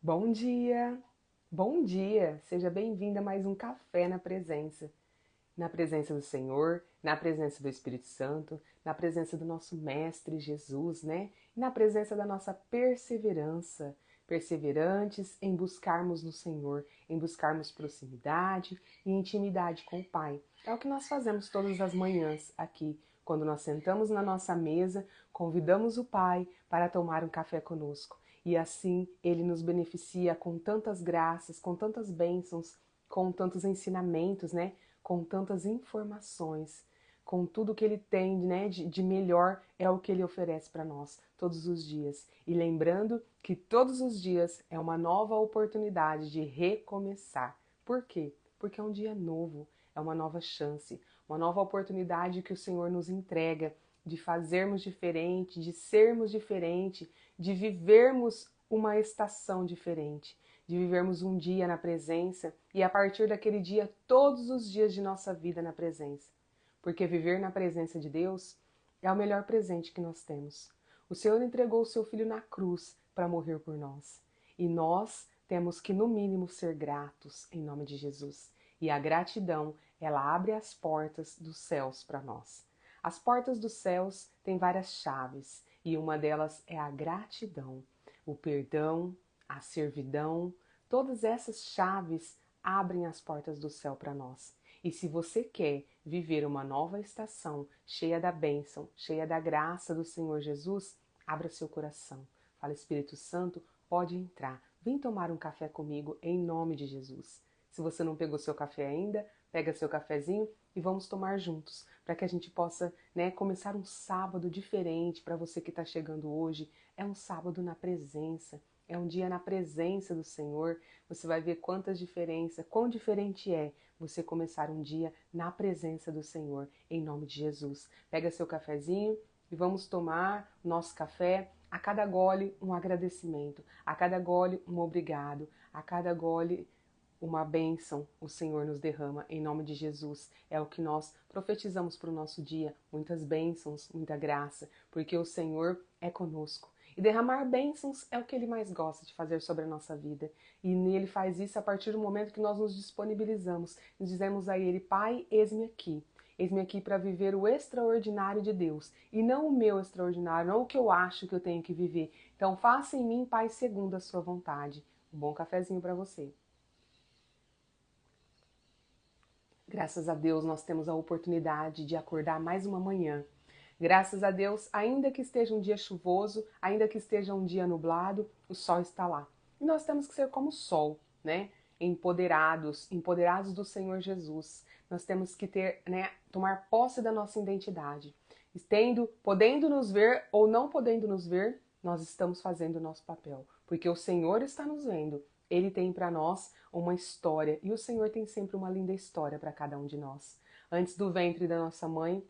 Bom dia! Bom dia! Seja bem-vinda a mais um Café na presença do Senhor, na presença do Espírito Santo, na presença do nosso Mestre Jesus, né? E na presença da nossa perseverança, perseverantes em buscarmos no Senhor, em buscarmos proximidade e intimidade com o Pai. É o que nós fazemos todas as manhãs aqui, quando nós sentamos na nossa mesa, convidamos o Pai para tomar um café conosco. E assim ele nos beneficia com tantas graças, com tantas bênçãos, com tantos ensinamentos, né? Com tantas informações, com tudo que ele tem, né, de melhor é o que ele oferece para nós todos os dias. E lembrando que todos os dias é uma nova oportunidade de recomeçar. Por quê? Porque é um dia novo, é uma nova chance, uma nova oportunidade que o Senhor nos entrega de fazermos diferente, de sermos diferente, de vivermos uma estação diferente, de vivermos um dia na presença e a partir daquele dia, todos os dias de nossa vida na presença. Porque viver na presença de Deus é o melhor presente que nós temos. O Senhor entregou o seu Filho na cruz para morrer por nós. E nós temos que, no mínimo, ser gratos em nome de Jesus. E a gratidão, ela abre as portas dos céus para nós. As portas dos céus têm várias chaves e uma delas é a gratidão, o perdão, a servidão. Todas essas chaves abrem as portas do céu para nós. E se você quer viver uma nova estação cheia da bênção, cheia da graça do Senhor Jesus, abra seu coração. Fala, Espírito Santo, pode entrar. Vem tomar um café comigo em nome de Jesus. Se você não pegou seu café ainda, pega seu cafezinho e vamos tomar juntos, para que a gente possa, né, começar um sábado diferente para você que está chegando hoje. É um sábado na presença, é um dia na presença do Senhor. Você vai ver quanta diferença, quão diferente é você começar um dia na presença do Senhor, em nome de Jesus. Pega seu cafezinho e vamos tomar nosso café. A cada gole, um agradecimento. A cada gole, um obrigado. A cada gole, uma bênção o Senhor nos derrama em nome de Jesus. É o que nós profetizamos para o nosso dia. Muitas bênçãos, muita graça, porque o Senhor é conosco. E derramar bênçãos é o que Ele mais gosta de fazer sobre a nossa vida. E Ele faz isso a partir do momento que nós nos disponibilizamos. E dizemos a Ele, Pai, eis-me aqui. Eis-me aqui para viver o extraordinário de Deus. E não o meu extraordinário, não o que eu acho que eu tenho que viver. Então faça em mim, Pai, segundo a sua vontade. Um bom cafezinho para você. Graças a Deus nós temos a oportunidade de acordar mais uma manhã. Graças a Deus, ainda que esteja um dia chuvoso, ainda que esteja um dia nublado, o sol está lá. E nós temos que ser como o sol, né? Empoderados, empoderados do Senhor Jesus. Nós temos que ter, né, tomar posse da nossa identidade. Podendo nos ver ou não podendo nos ver, nós estamos fazendo o nosso papel, porque o Senhor está nos vendo. Ele tem para nós uma história e o Senhor tem sempre uma linda história para cada um de nós. Antes do ventre da nossa mãe,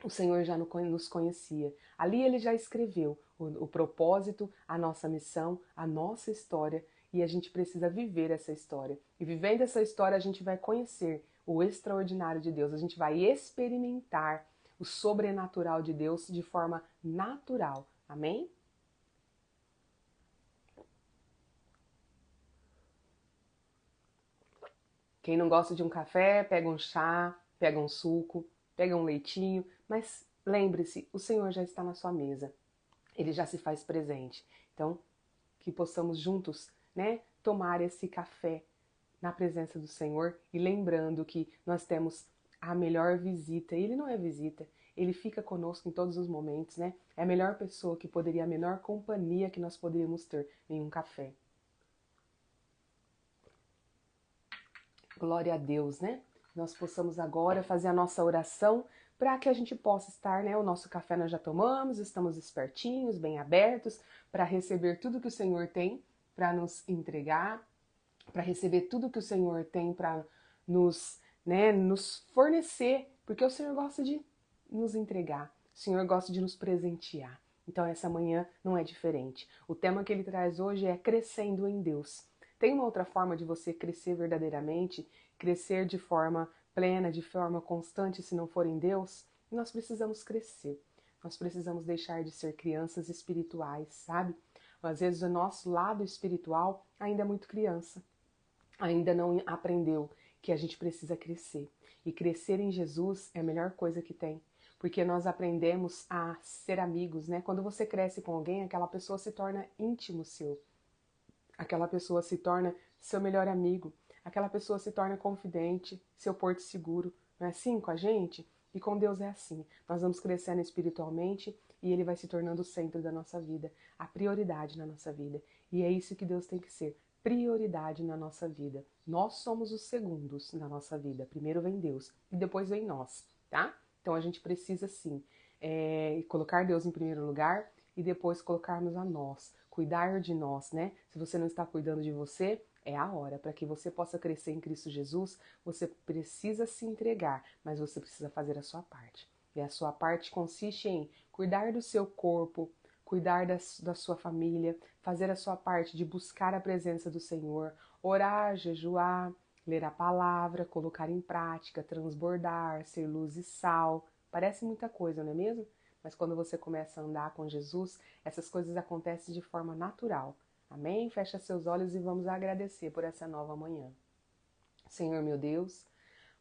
o Senhor já nos conhecia. Ali ele já escreveu o propósito, a nossa missão, a nossa história e a gente precisa viver essa história. E vivendo essa história, a gente vai conhecer o extraordinário de Deus, a gente vai experimentar o sobrenatural de Deus de forma natural. Amém? Quem não gosta de um café, pega um chá, pega um suco, pega um leitinho, mas lembre-se, o Senhor já está na sua mesa. Ele já se faz presente. Então, que possamos juntos, né, tomar esse café na presença do Senhor e lembrando que nós temos a melhor visita. Ele não é visita, ele fica conosco em todos os momentos, né? É a melhor pessoa que poderia, a melhor companhia que nós poderíamos ter em um café. Glória a Deus, né? Nós possamos agora fazer a nossa oração para que a gente possa estar, né? O nosso café nós já tomamos, estamos espertinhos, bem abertos para receber tudo que o Senhor tem para nos entregar, para receber tudo que o Senhor tem para nos, né, nos fornecer, porque o Senhor gosta de nos entregar, o Senhor gosta de nos presentear. Então essa manhã não é diferente. O tema que ele traz hoje é crescendo em Deus. Tem uma outra forma de você crescer verdadeiramente, crescer de forma plena, de forma constante, se não for em Deus? Nós precisamos crescer. Nós precisamos deixar de ser crianças espirituais, sabe? Às vezes o nosso lado espiritual ainda é muito criança, ainda não aprendeu que a gente precisa crescer. E crescer em Jesus é a melhor coisa que tem, porque nós aprendemos a ser amigos, né? Quando você cresce com alguém, aquela pessoa se torna íntimo seu, aquela pessoa se torna seu melhor amigo, aquela pessoa se torna confidente, seu porto seguro. Não é assim com a gente? E com Deus é assim. Nós vamos crescendo espiritualmente e Ele vai se tornando o centro da nossa vida, a prioridade na nossa vida. E é isso que Deus tem que ser, prioridade na nossa vida. Nós somos os segundos na nossa vida. Primeiro vem Deus e depois vem nós, tá? Então a gente precisa sim colocar Deus em primeiro lugar e depois colocarmos a nós, cuidar de nós, né? Se você não está cuidando de você, é a hora. Para que você possa crescer em Cristo Jesus, você precisa se entregar, mas você precisa fazer a sua parte. E a sua parte consiste em cuidar do seu corpo, cuidar da sua família, fazer a sua parte de buscar a presença do Senhor, orar, jejuar, ler a palavra, colocar em prática, transbordar, ser luz e sal. Parece muita coisa, não é mesmo? Mas quando você começa a andar com Jesus, essas coisas acontecem de forma natural. Amém? Fecha seus olhos e vamos agradecer por essa nova manhã. Senhor meu Deus,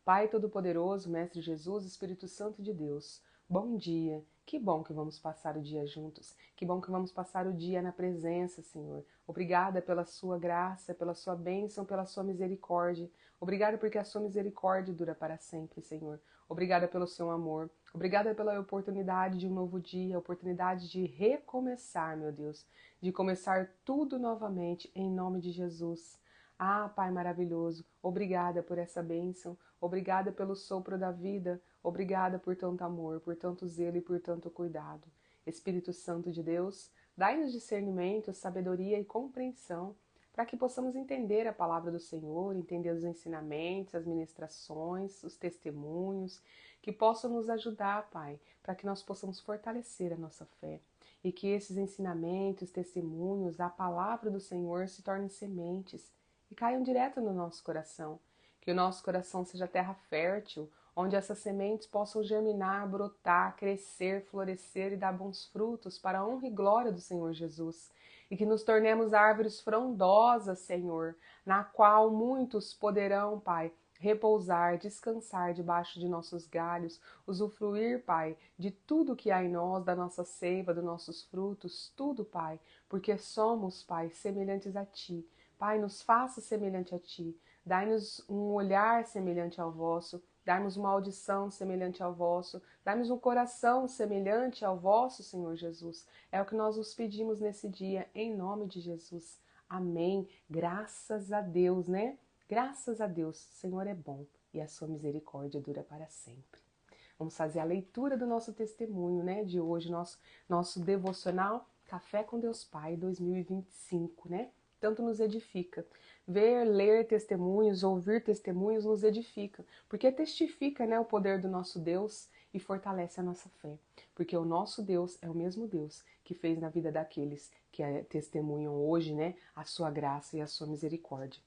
Pai Todo-Poderoso, Mestre Jesus, Espírito Santo de Deus, bom dia. Que bom que vamos passar o dia juntos. Que bom que vamos passar o dia na presença, Senhor. Obrigada pela sua graça, pela sua bênção, pela sua misericórdia. Obrigada porque a sua misericórdia dura para sempre, Senhor. Obrigada pelo seu amor. Obrigada pela oportunidade de um novo dia, a oportunidade de recomeçar, meu Deus. De começar tudo novamente, em nome de Jesus. Ah, Pai maravilhoso, obrigada por essa bênção, obrigada pelo sopro da vida, obrigada por tanto amor, por tanto zelo e por tanto cuidado. Espírito Santo de Deus, dai-nos discernimento, sabedoria e compreensão, para que possamos entender a palavra do Senhor, entender os ensinamentos, as ministrações, os testemunhos, que possam nos ajudar, Pai, para que nós possamos fortalecer a nossa fé. E que esses ensinamentos, testemunhos, a palavra do Senhor se tornem sementes e caiam direto no nosso coração. Que o nosso coração seja terra fértil, onde essas sementes possam germinar, brotar, crescer, florescer e dar bons frutos para a honra e glória do Senhor Jesus. E que nos tornemos árvores frondosas, Senhor, na qual muitos poderão, Pai, repousar, descansar debaixo de nossos galhos, usufruir, Pai, de tudo que há em nós, da nossa seiva, dos nossos frutos, tudo, Pai, porque somos, Pai, semelhantes a Ti. Pai, nos faça semelhante a Ti, dai-nos um olhar semelhante ao vosso, dai-nos uma audição semelhante ao vosso, dai-nos um coração semelhante ao vosso, Senhor Jesus. É o que nós vos pedimos nesse dia, em nome de Jesus. Amém. Graças a Deus, né? Graças a Deus, o Senhor é bom e a sua misericórdia dura para sempre. Vamos fazer a leitura do nosso testemunho, né? De hoje, nosso devocional Café com Deus Pai 2025, né? Tanto nos edifica. Ver, ler testemunhos, ouvir testemunhos nos edifica, porque testifica, né, o poder do nosso Deus e fortalece a nossa fé. Porque o nosso Deus é o mesmo Deus que fez na vida daqueles que testemunham hoje, né, a sua graça e a sua misericórdia.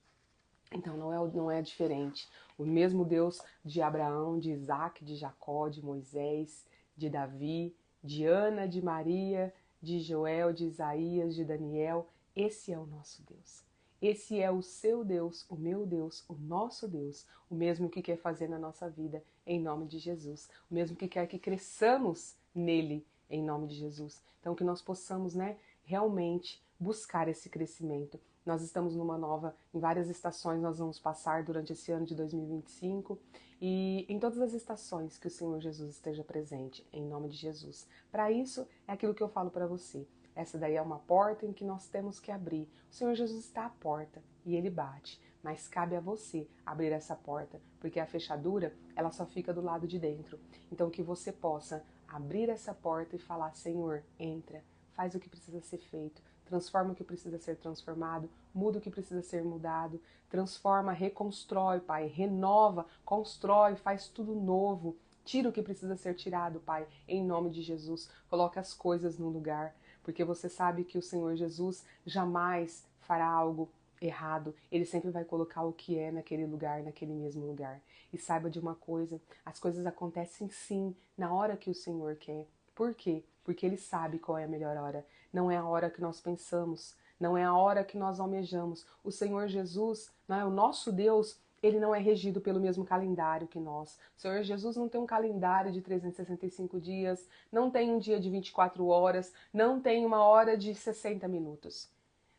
Então não é diferente. O mesmo Deus de Abraão, de Isaac, de Jacó, de Moisés, de Davi, de Ana, de Maria, de Joel, de Isaías, de Daniel, esse é o nosso Deus. Esse é o seu Deus, o meu Deus, o nosso Deus, o mesmo que quer fazer na nossa vida, em nome de Jesus. O mesmo que quer que cresçamos nele, em nome de Jesus. Então que nós possamos, né, realmente buscar esse crescimento. Nós estamos em várias estações nós vamos passar durante esse ano de 2025 e em todas as estações que o Senhor Jesus esteja presente, em nome de Jesus. Para isso, é aquilo que eu falo para você. Essa daí é uma porta em que nós temos que abrir. O Senhor Jesus está à porta e Ele bate, mas cabe a você abrir essa porta, porque a fechadura, ela só fica do lado de dentro. Então que você possa abrir essa porta e falar, Senhor, entra, faz o que precisa ser feito, transforma o que precisa ser transformado, muda o que precisa ser mudado, transforma, reconstrói, Pai, renova, constrói, faz tudo novo, tira o que precisa ser tirado, Pai, em nome de Jesus, coloca as coisas no lugar, porque você sabe que o Senhor Jesus jamais fará algo errado, Ele sempre vai colocar o que é naquele lugar, naquele mesmo lugar. E saiba de uma coisa, as coisas acontecem sim, na hora que o Senhor quer, Por quê? Porque Ele sabe qual é a melhor hora. Não é a hora que nós pensamos, não é a hora que nós almejamos. O Senhor Jesus, não é? O nosso Deus, Ele não é regido pelo mesmo calendário que nós. O Senhor Jesus não tem um calendário de 365 dias, não tem um dia de 24 horas, não tem uma hora de 60 minutos.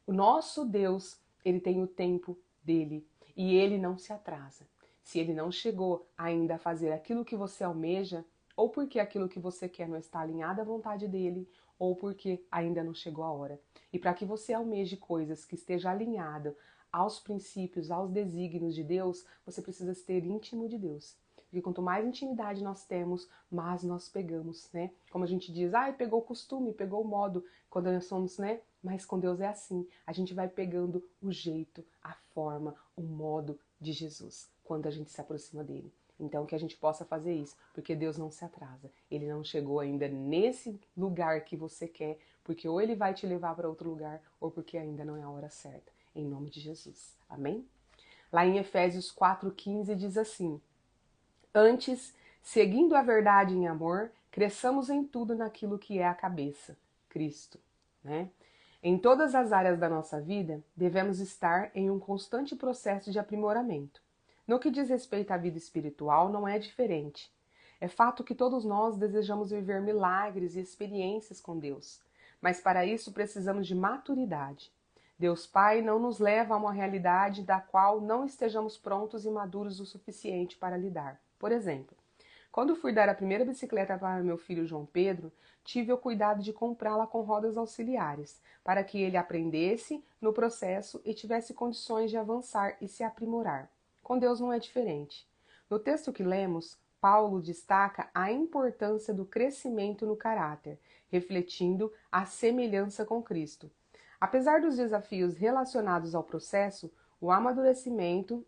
O nosso Deus, Ele tem o tempo dele e Ele não se atrasa. Se Ele não chegou ainda a fazer aquilo que você almeja, ou porque aquilo que você quer não está alinhado à vontade dele, ou porque ainda não chegou a hora. E para que você almeje coisas que estejam alinhadas aos princípios, aos desígnios de Deus, você precisa ser íntimo de Deus. Porque quanto mais intimidade nós temos, mais nós pegamos, né? Como a gente diz, pegou o costume, pegou o modo. Quando nós somos, né? Mas com Deus é assim. A gente vai pegando o jeito, a forma, o modo de Jesus quando a gente se aproxima dele. Então que a gente possa fazer isso, porque Deus não se atrasa. Ele não chegou ainda nesse lugar que você quer, porque ou ele vai te levar para outro lugar, ou porque ainda não é a hora certa. Em nome de Jesus. Amém? Lá em Efésios 4,15 diz assim: Antes, seguindo a verdade em amor, cresçamos em tudo naquilo que é a cabeça, Cristo, né? Em todas as áreas da nossa vida, devemos estar em um constante processo de aprimoramento. No que diz respeito à vida espiritual, não é diferente. É fato que todos nós desejamos viver milagres e experiências com Deus, mas para isso precisamos de maturidade. Deus Pai não nos leva a uma realidade da qual não estejamos prontos e maduros o suficiente para lidar. Por exemplo, quando fui dar a primeira bicicleta para meu filho João Pedro, tive o cuidado de comprá-la com rodas auxiliares, para que ele aprendesse no processo e tivesse condições de avançar e se aprimorar. Com Deus não é diferente. No texto que lemos, Paulo destaca a importância do crescimento no caráter, refletindo a semelhança com Cristo. Apesar dos desafios relacionados ao processo, o amadurecimento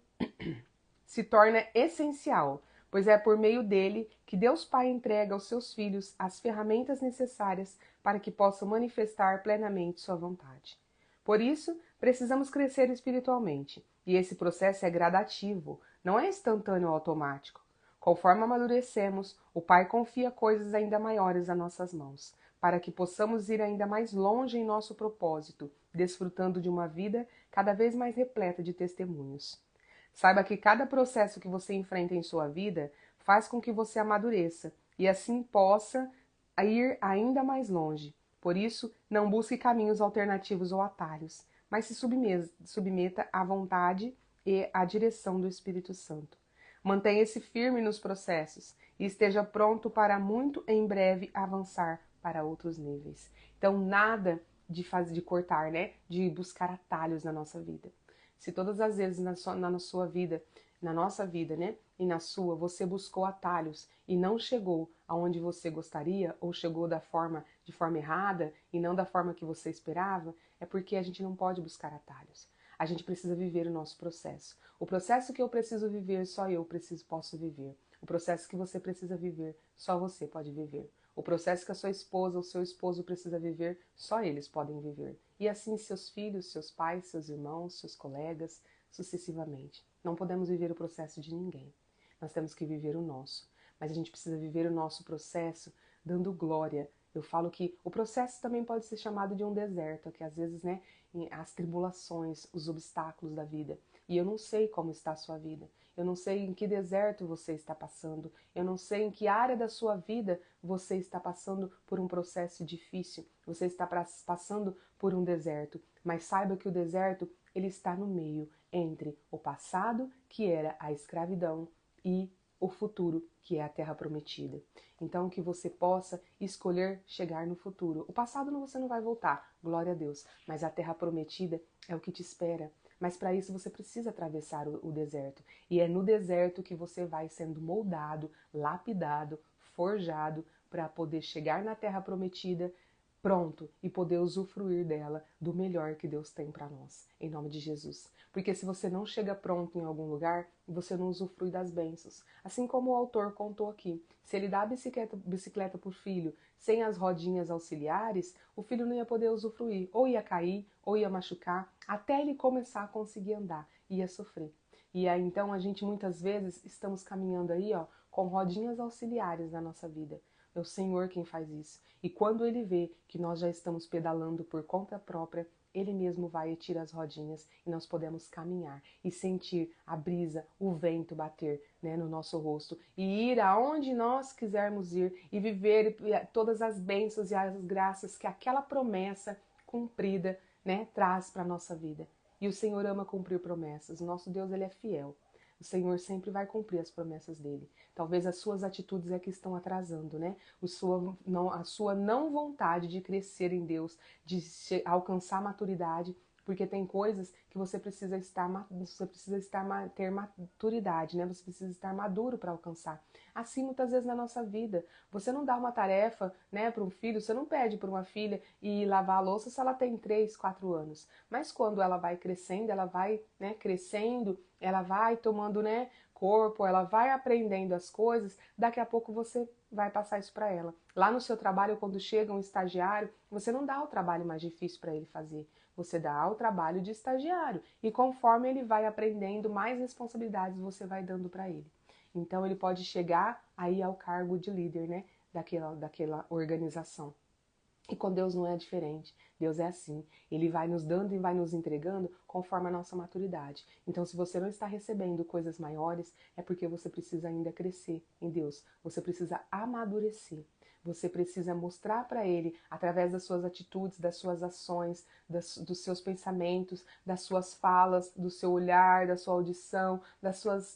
se torna essencial, pois é por meio dele que Deus Pai entrega aos seus filhos as ferramentas necessárias para que possam manifestar plenamente sua vontade. Por isso, precisamos crescer espiritualmente, e esse processo é gradativo, não é instantâneo ou automático. Conforme amadurecemos, o Pai confia coisas ainda maiores a nossas mãos, para que possamos ir ainda mais longe em nosso propósito, desfrutando de uma vida cada vez mais repleta de testemunhos. Saiba que cada processo que você enfrenta em sua vida faz com que você amadureça e assim possa ir ainda mais longe. Por isso, não busque caminhos alternativos ou atalhos, mas se submeta à vontade e à direção do Espírito Santo. Mantenha-se firme nos processos e esteja pronto para muito em breve avançar para outros níveis. Então, nada de cortar, né? De buscar atalhos na nossa vida. Se todas as vezes na sua vida, na nossa vida, né, e na sua, você buscou atalhos e não chegou aonde você gostaria, ou chegou de forma errada e não da forma que você esperava, é porque a gente não pode buscar atalhos. A gente precisa viver o nosso processo. O processo que eu preciso viver, só eu posso viver. O processo que você precisa viver, só você pode viver. O processo que a sua esposa ou seu esposo precisa viver, só eles podem viver. E assim seus filhos, seus pais, seus irmãos, seus colegas, sucessivamente. Não podemos viver o processo de ninguém. Nós temos que viver o nosso. Mas a gente precisa viver o nosso processo dando glória. Eu falo que o processo também pode ser chamado de um deserto, que às vezes, né, as tribulações, os obstáculos da vida. E eu não sei como está a sua vida. Eu não sei em que deserto você está passando. Eu não sei em que área da sua vida você está passando por um processo difícil. Você está passando por um deserto. Mas saiba que o deserto, ele está no meio entre o passado, que era a escravidão, e o futuro, que é a terra prometida. Então, que você possa escolher chegar no futuro. O passado você não vai voltar, glória a Deus, mas a terra prometida é o que te espera. Mas para isso você precisa atravessar o deserto. E é no deserto que você vai sendo moldado, lapidado, forjado para poder chegar na terra prometida pronto e poder usufruir dela do melhor que Deus tem para nós, em nome de Jesus. Porque se você não chega pronto em algum lugar, você não usufrui das bênçãos. Assim como o autor contou aqui, se ele dá a bicicleta para o filho sem as rodinhas auxiliares, o filho não ia poder usufruir, ou ia cair, ou ia machucar, até ele começar a conseguir andar, ia sofrer. E aí então a gente muitas vezes estamos caminhando aí, ó, com rodinhas auxiliares na nossa vida. É o Senhor quem faz isso. E quando Ele vê que nós já estamos pedalando por conta própria, Ele mesmo vai e tira as rodinhas e nós podemos caminhar e sentir a brisa, o vento bater, né, no nosso rosto e ir aonde nós quisermos ir e viver todas as bênçãos e as graças que aquela promessa cumprida, né, traz para a nossa vida. E o Senhor ama cumprir promessas. O nosso Deus, Ele é fiel. O Senhor sempre vai cumprir as promessas dele. Talvez as suas atitudes é que estão atrasando, né? A sua não vontade de crescer em Deus, de alcançar maturidade, porque tem coisas que você precisa ter maturidade, né? Você precisa estar maduro para alcançar. Assim, muitas vezes na nossa vida, você não dá uma tarefa, né, para um filho, você não pede para uma filha ir lavar a louça se ela tem 3, 4 anos. Mas quando ela vai crescendo, ela vai, né, crescendo, ela vai tomando, né, corpo, ela vai aprendendo as coisas, daqui a pouco você vai passar isso para ela. Lá no seu trabalho, quando chega um estagiário, você não dá o trabalho mais difícil para ele fazer. Você dá o trabalho de estagiário. E conforme ele vai aprendendo, mais responsabilidades você vai dando para ele. Então ele pode chegar aí ao cargo de líder, né, daquela organização. E com Deus não é diferente. Deus é assim. Ele vai nos dando e vai nos entregando conforme a nossa maturidade. Então, se você não está recebendo coisas maiores, é porque você precisa ainda crescer em Deus. Você precisa amadurecer. Você precisa mostrar para Ele, através das suas atitudes, das suas ações, dos seus pensamentos, das suas falas, do seu olhar, da sua audição,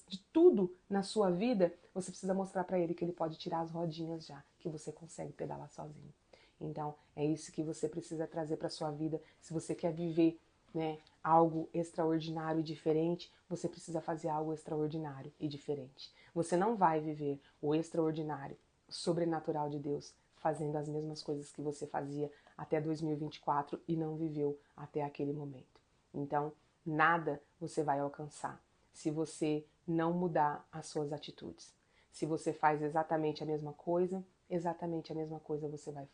de tudo na sua vida. Você precisa mostrar para Ele que Ele pode tirar as rodinhas já, que você consegue pedalar sozinho. Então, é isso que você precisa trazer para sua vida. Se você quer viver, né, algo extraordinário e diferente, você precisa fazer algo extraordinário e diferente. Você não vai viver o extraordinário, sobrenatural de Deus, fazendo as mesmas coisas que você fazia até 2024 e não viveu até aquele momento. Então, nada você vai alcançar se você não mudar as suas atitudes. Se você faz exatamente a mesma coisa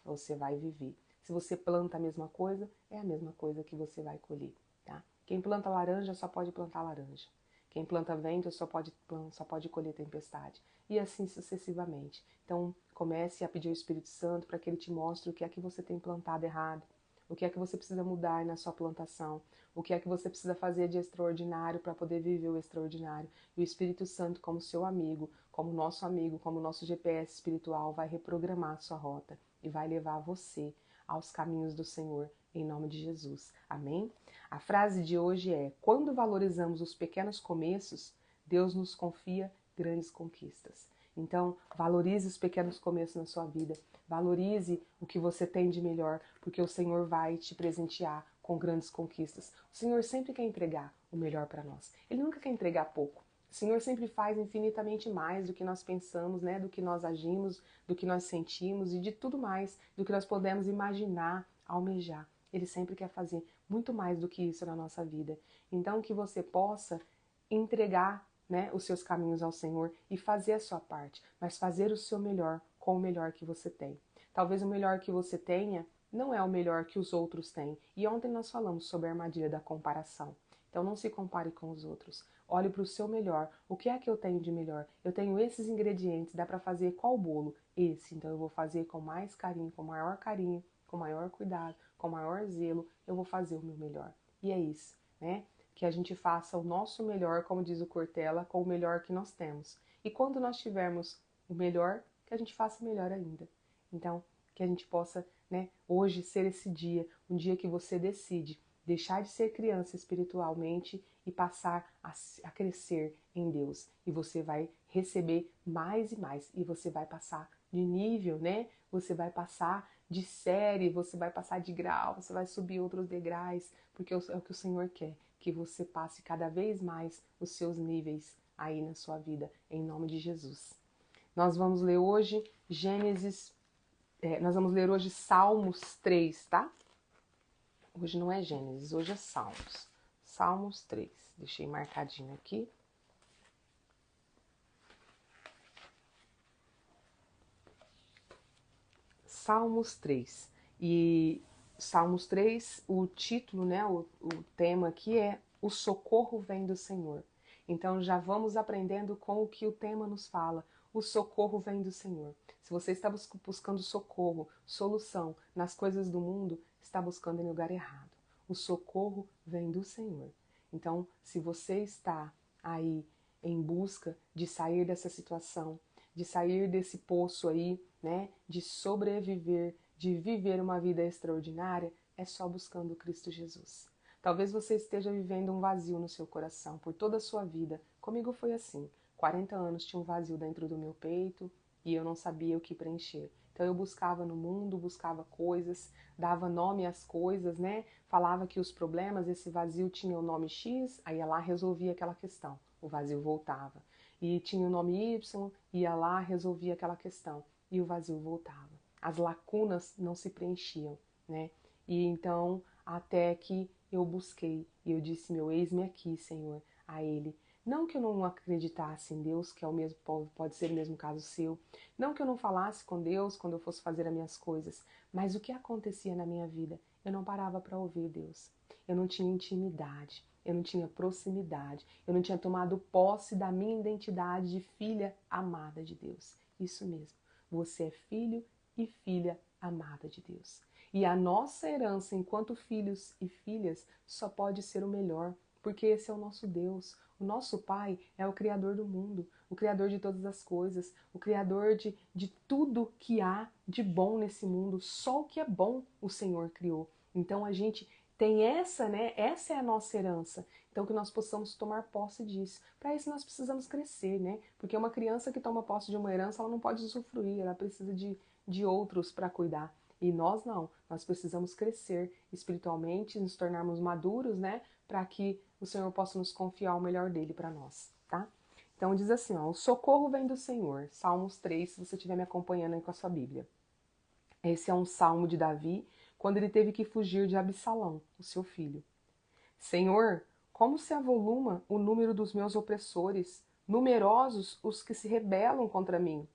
você vai viver. Se você planta a mesma coisa, é a mesma coisa que você vai colher, tá? Quem planta laranja só pode plantar laranja. Quem planta vento só pode colher tempestade. E assim sucessivamente. Então, comece a pedir ao Espírito Santo para que ele te mostre o que é que você tem plantado errado, o que é que você precisa mudar na sua plantação, o que é que você precisa fazer de extraordinário para poder viver o extraordinário. E o Espírito Santo, como seu amigo, como nosso GPS espiritual, vai reprogramar a sua rota e vai levar você aos caminhos do Senhor, em nome de Jesus. Amém? A frase de hoje é: quando valorizamos os pequenos começos, Deus nos confia grandes conquistas. Então, valorize os pequenos começos na sua vida. Valorize o que você tem de melhor, porque o Senhor vai te presentear com grandes conquistas. O Senhor sempre quer entregar o melhor para nós. Ele nunca quer entregar pouco. O Senhor sempre faz infinitamente mais do que nós pensamos, né? Do que nós agimos, do que nós sentimos e de tudo mais, do que nós podemos imaginar, almejar. Ele sempre quer fazer muito mais do que isso na nossa vida. Então, que você possa entregar, né, os seus caminhos ao Senhor e fazer a sua parte, mas fazer o seu melhor com o melhor que você tem. Talvez o melhor que você tenha não é o melhor que os outros têm. E ontem nós falamos sobre a armadilha da comparação. Então não se compare com os outros. Olhe para o seu melhor. O que é que eu tenho de melhor? Eu tenho esses ingredientes, dá para fazer qual bolo? Esse. Então eu vou fazer com mais carinho, com maior cuidado, com maior zelo, eu vou fazer o meu melhor. E é isso, né? Que a gente faça o nosso melhor, como diz o Cortella, com o melhor que nós temos. E quando nós tivermos o melhor, que a gente faça melhor ainda. Então, que a gente possa, né, hoje ser esse dia, um dia que você decide deixar de ser criança espiritualmente e passar a crescer em Deus. E você vai receber mais e mais. E você vai passar de nível, né? Você vai passar de série, você vai passar de grau, você vai subir outros degraus, porque é o que o Senhor quer, que você passe cada vez mais os seus níveis aí na sua vida, em nome de Jesus. Nós vamos ler hoje nós vamos ler hoje Salmos 3, tá? Hoje não é Gênesis, hoje é Salmos. Salmos 3. Deixei marcadinho aqui. Salmos 3. E Salmos 3, o título, né, o tema aqui é O Socorro Vem do Senhor. Então já vamos aprendendo com o que o tema nos fala. o socorro vem do Senhor. Se você está buscando socorro, solução nas coisas do mundo, está buscando em lugar errado. O socorro vem do Senhor. Então, se você está aí em busca de sair dessa situação, de sair desse poço aí, né, de sobreviver, de viver uma vida extraordinária, é só buscando Cristo Jesus. Talvez você esteja vivendo um vazio no seu coração por toda a sua vida. Comigo foi assim. 40 anos tinha um vazio dentro do meu peito e eu não sabia o que preencher. Então eu buscava no mundo, buscava coisas, dava nome às coisas, né? Falava que os problemas, esse vazio tinha o nome X, aí ia lá resolvia aquela questão. O vazio voltava. E tinha o nome Y, ia lá resolvia aquela questão. E o vazio voltava. As lacunas não se preenchiam, né? E então, até que eu busquei, e eu disse, meu eis-me aqui, Senhor, a Ele. Não que eu não acreditasse em Deus, que é o mesmo, pode ser o mesmo caso seu. Não que eu não falasse com Deus quando eu fosse fazer as minhas coisas. Mas o que acontecia na minha vida? Eu não parava para ouvir Deus. Eu não tinha intimidade. Eu não tinha proximidade. Eu não tinha tomado posse da minha identidade de filha amada de Deus. Isso mesmo. Você é filho e filha amada de Deus. E a nossa herança enquanto filhos e filhas só pode ser o melhor, porque esse é o nosso Deus. O nosso Pai é o Criador do mundo, o Criador de todas as coisas, o Criador de tudo que há de bom nesse mundo. Só o que é bom o Senhor criou. Então a gente tem essa, né? Essa é a nossa herança. Então que nós possamos tomar posse disso. Para isso nós precisamos crescer, né? Porque uma criança que toma posse de uma herança, ela não pode usufruir, ela precisa de outros para cuidar. E nós não, nós precisamos crescer espiritualmente, nos tornarmos maduros, né? Para que o Senhor possa nos confiar o melhor dele para nós, tá? Então diz assim, ó, o socorro vem do Senhor. Salmos 3, se você estiver me acompanhando aí com a sua Bíblia. Esse é um salmo de Davi, quando ele teve que fugir de Absalão, o seu filho. Senhor, como se avoluma o número dos meus opressores, numerosos os que se rebelam contra mim.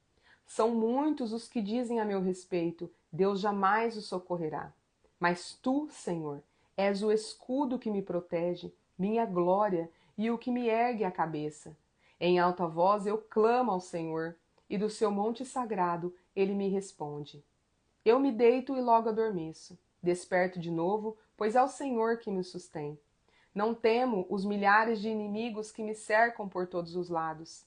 São muitos os que dizem a meu respeito, Deus jamais o socorrerá. Mas tu, Senhor, és o escudo que me protege, minha glória e o que me ergue a cabeça. Em alta voz eu clamo ao Senhor, e do seu monte sagrado ele me responde. Eu me deito e logo adormeço. Desperto de novo, pois é o Senhor que me sustém. Não temo os milhares de inimigos que me cercam por todos os lados.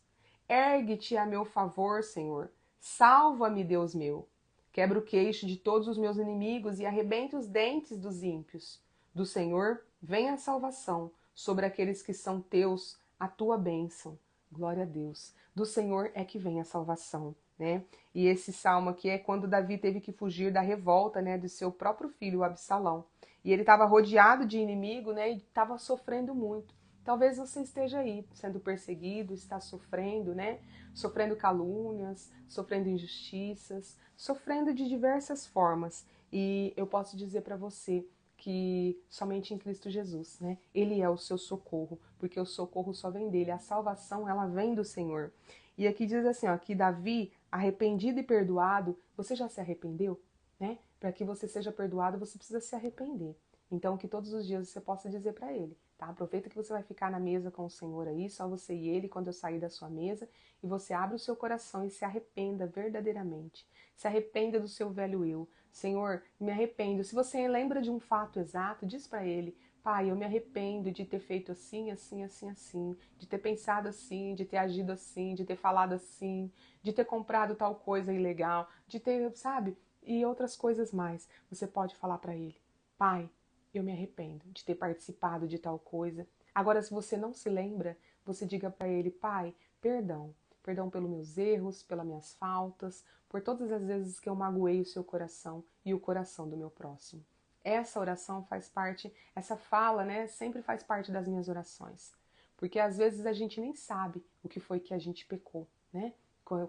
Ergue-te a meu favor, Senhor. Salva-me, Deus meu. Quebra o queixo de todos os meus inimigos e arrebenta os dentes dos ímpios. Do Senhor vem a salvação sobre aqueles que são teus, a tua bênção. Glória a Deus. Do Senhor é que vem a salvação, né? E esse salmo aqui é quando Davi teve que fugir da revolta, né, do seu próprio filho, Absalão. E ele estava rodeado de inimigo, né, e estava sofrendo muito. Talvez você esteja aí sendo perseguido, está sofrendo, né? Sofrendo calúnias, sofrendo injustiças, sofrendo de diversas formas. E eu posso dizer para você que somente em Cristo Jesus, né? Ele é o seu socorro, porque o socorro só vem dele, a salvação ela vem do Senhor. E aqui diz assim, ó, que Davi, arrependido e perdoado, você já se arrependeu, né? Para que você seja perdoado, você precisa se arrepender. Então, que todos os dias você possa dizer para ele, tá? Aproveita que você vai ficar na mesa com o Senhor aí, só você e ele, quando eu sair da sua mesa, e você abre o seu coração e se arrependa verdadeiramente. Se arrependa do seu velho eu. Senhor, me arrependo. Se você lembra de um fato exato, diz para ele, Pai, eu me arrependo de ter feito assim, assim, assim, assim, de ter pensado assim, de ter agido assim, de ter falado assim, de ter comprado tal coisa ilegal, de ter, sabe? E outras coisas mais. Você pode falar para ele, Pai, eu me arrependo de ter participado de tal coisa. Agora, se você não se lembra, você diga para ele, Pai, perdão. Perdão pelos meus erros, pelas minhas faltas, por todas as vezes que eu magoei o seu coração e o coração do meu próximo. Essa oração faz parte, essa fala, né, sempre faz parte das minhas orações. Porque às vezes a gente nem sabe o que foi que a gente pecou, né,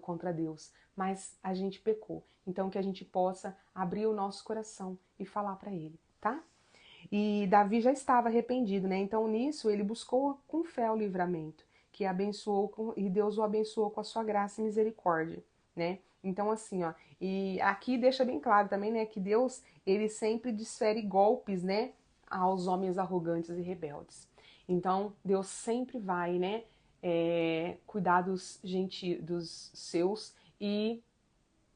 contra Deus, mas a gente pecou. Então que a gente possa abrir o nosso coração e falar para ele, tá? E Davi já estava arrependido, né? Então nisso ele buscou com fé o livramento, que abençoou e Deus o abençoou com a sua graça e misericórdia, né? Então assim, ó, e aqui deixa bem claro também, né, que Deus, ele sempre desfere golpes, né, aos homens arrogantes e rebeldes. Então Deus sempre vai, né, cuidar dos seus e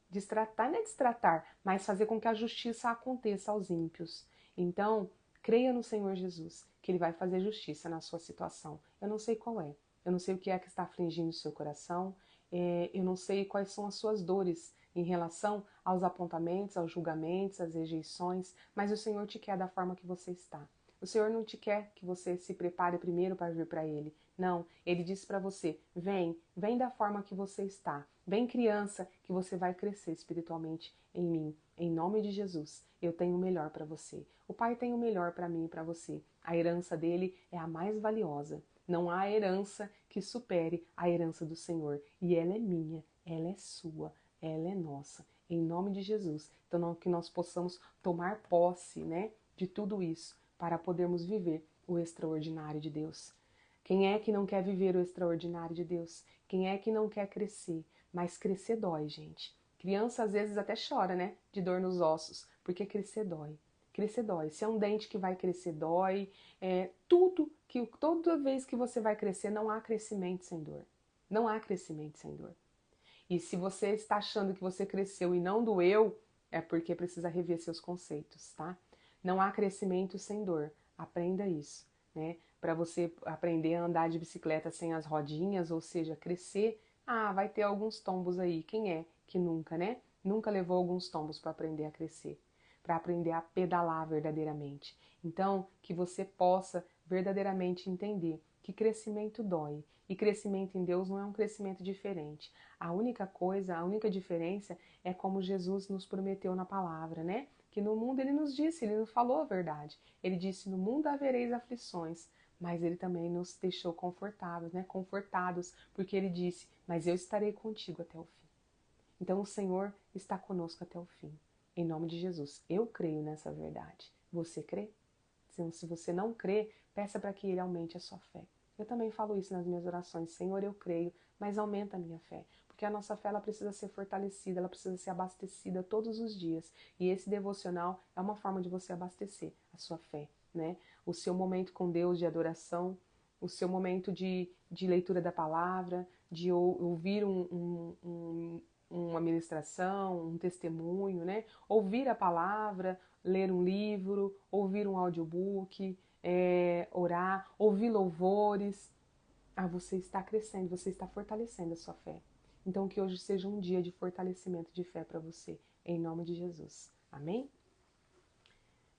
destratar, não é destratar, mas fazer com que a justiça aconteça aos ímpios. Então, creia no Senhor Jesus, que Ele vai fazer justiça na sua situação. Eu não sei qual é, eu não sei o que é que está afligindo o seu coração, eu não sei quais são as suas dores em relação aos apontamentos, aos julgamentos, às rejeições, mas o Senhor te quer da forma que você está. O Senhor não te quer que você se prepare primeiro para vir para Ele. Não, Ele disse para você, vem da forma que você está. Vem criança, que você vai crescer espiritualmente em mim. Em nome de Jesus, eu tenho o melhor para você. O Pai tem o melhor para mim e para você. A herança dele é a mais valiosa. Não há herança que supere a herança do Senhor. E ela é minha, ela é sua, ela é nossa. Em nome de Jesus. Então, que nós possamos tomar posse, né, de tudo isso para podermos viver o extraordinário de Deus. Quem é que não quer viver o extraordinário de Deus? Quem é que não quer crescer? Mas crescer dói, gente. Criança às vezes até chora, né? De dor nos ossos, porque crescer dói. Crescer dói. Se é um dente que vai crescer, dói. Toda vez que você vai crescer, não há crescimento sem dor. Não há crescimento sem dor. E se você está achando que você cresceu e não doeu, é porque precisa rever seus conceitos, tá? Não há crescimento sem dor. Aprenda isso, né? Para você aprender a andar de bicicleta sem as rodinhas, ou seja, crescer, vai ter alguns tombos aí. Quem é que nunca, né? Nunca levou alguns tombos para aprender a crescer, para aprender a pedalar verdadeiramente. Então, que você possa verdadeiramente entender que crescimento dói. E crescimento em Deus não é um crescimento diferente. A única coisa, a única diferença é como Jesus nos prometeu na palavra, né? Que no mundo ele nos disse, ele nos falou a verdade. Ele disse, no mundo havereis aflições, mas ele também nos deixou confortáveis, né? Confortados, porque ele disse, mas eu estarei contigo até o fim. Então o Senhor está conosco até o fim. Em nome de Jesus, eu creio nessa verdade. Você crê? Se você não crê, peça para que Ele aumente a sua fé. Eu também falo isso nas minhas orações. Senhor, eu creio, mas aumenta a minha fé. Porque a nossa fé ela precisa ser fortalecida, ela precisa ser abastecida todos os dias. E esse devocional é uma forma de você abastecer a sua fé, né? O seu momento com Deus de adoração, o seu momento de leitura da palavra, de ouvir uma ministração, um testemunho, né? Ouvir a palavra, ler um livro, ouvir um audiobook, orar, ouvir louvores. Você está crescendo, você está fortalecendo a sua fé. Então que hoje seja um dia de fortalecimento de fé para você, em nome de Jesus. Amém?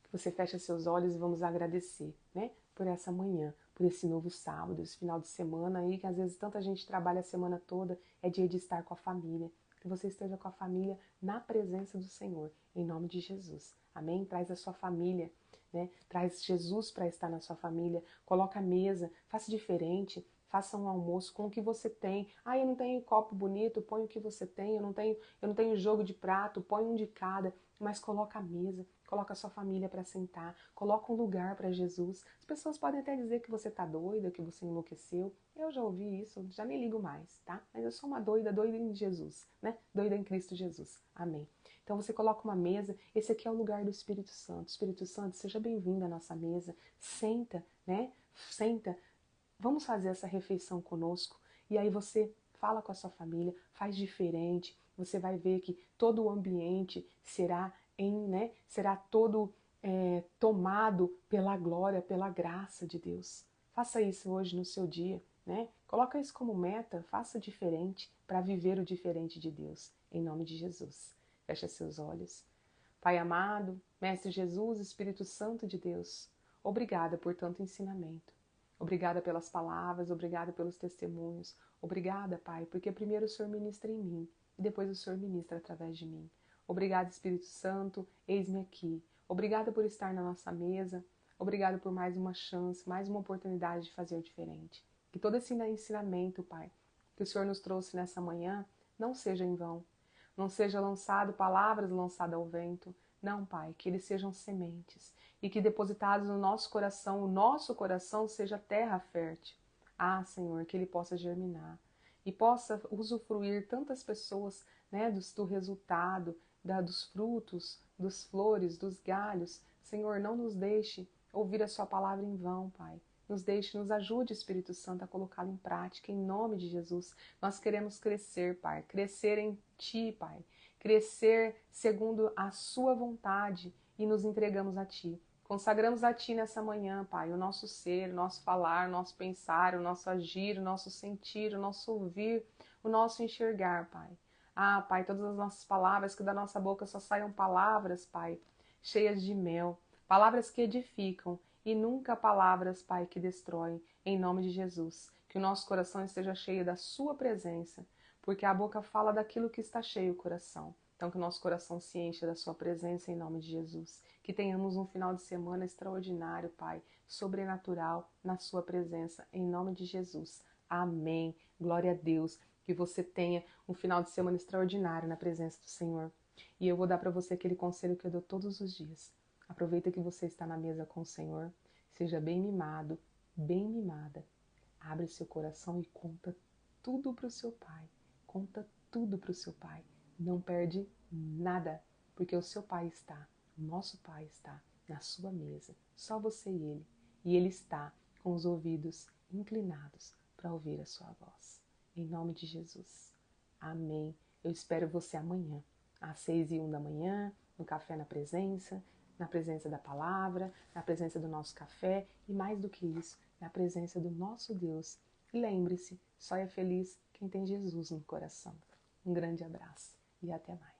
Que você feche seus olhos e vamos agradecer, né? Por essa manhã, por esse novo sábado, esse final de semana aí, que às vezes tanta gente trabalha a semana toda, é dia de estar com a família. Que você esteja com a família na presença do Senhor, em nome de Jesus. Amém? Traz a sua família, né? Traz Jesus para estar na sua família. Coloca a mesa, faça diferente. Faça um almoço com o que você tem. Eu não tenho copo bonito, põe o que você tem. Eu não tenho jogo de prato, põe um de cada. Mas coloca a mesa, coloca a sua família para sentar, coloca um lugar para Jesus. As pessoas podem até dizer que você tá doida, que você enlouqueceu. Eu já ouvi isso, já nem ligo mais, tá? Mas eu sou uma doida, doida em Jesus, né? Doida em Cristo Jesus. Amém. Então você coloca uma mesa, esse aqui é o lugar do Espírito Santo. Espírito Santo, seja bem-vindo à nossa mesa. Senta, né? Senta. Vamos fazer essa refeição conosco. E aí você fala com a sua família, faz diferente. Você vai ver que todo o ambiente será todo tomado pela glória, pela graça de Deus. Faça isso hoje no seu dia, né? Coloca isso como meta, faça diferente para viver o diferente de Deus, em nome de Jesus. Feche seus olhos. Pai amado, Mestre Jesus, Espírito Santo de Deus, obrigada por tanto ensinamento. Obrigada pelas palavras, obrigada pelos testemunhos. Obrigada, Pai, porque primeiro o Senhor ministra em mim e depois o Senhor ministra através de mim. Obrigada, Espírito Santo, eis-me aqui. Obrigada por estar na nossa mesa. Obrigada por mais uma chance, mais uma oportunidade de fazer diferente. Que todo esse ensinamento, Pai, que o Senhor nos trouxe nessa manhã, não seja em vão. Não seja lançado palavras lançadas ao vento. Não, Pai, que eles sejam sementes e que depositados no nosso coração, o nosso coração seja terra fértil. Senhor, que ele possa germinar e possa usufruir tantas pessoas, né, do resultado, dos frutos, dos flores, dos galhos. Senhor, não nos deixe ouvir a sua palavra em vão, Pai. nos ajude, Espírito Santo, a colocá-lo em prática, em nome de Jesus. Nós queremos crescer, Pai, crescer em Ti, Pai, crescer segundo a Sua vontade e nos entregamos a Ti. Consagramos a Ti nessa manhã, Pai, o nosso ser, o nosso falar, o nosso pensar, o nosso agir, o nosso sentir, o nosso ouvir, o nosso enxergar, Pai. Ah, Pai, todas as nossas palavras, que da nossa boca só saiam palavras, Pai, cheias de mel, palavras que edificam e nunca palavras, Pai, que destroem, em nome de Jesus. Que o nosso coração esteja cheio da Sua presença, porque a boca fala daquilo que está cheio o coração. Então, que o nosso coração se encha da Sua presença, em nome de Jesus. Que tenhamos um final de semana extraordinário, Pai, sobrenatural, na Sua presença, em nome de Jesus. Amém. Glória a Deus. Que você tenha um final de semana extraordinário na presença do Senhor. E eu vou dar para você aquele conselho que eu dou todos os dias. Aproveita que você está na mesa com o Senhor. Seja bem mimado, bem mimada. Abre seu coração e conta tudo para o seu Pai. Conta tudo para o seu Pai. Não perde nada, porque o seu Pai está, o nosso Pai está na sua mesa. Só você e Ele. E Ele está com os ouvidos inclinados para ouvir a sua voz. Em nome de Jesus. Amém. Eu espero você amanhã, às 6h01 da manhã, no Café na presença da palavra, na presença do nosso café e, mais do que isso, na presença do nosso Deus. E lembre-se, só é feliz quem tem Jesus no coração. Um grande abraço e até mais.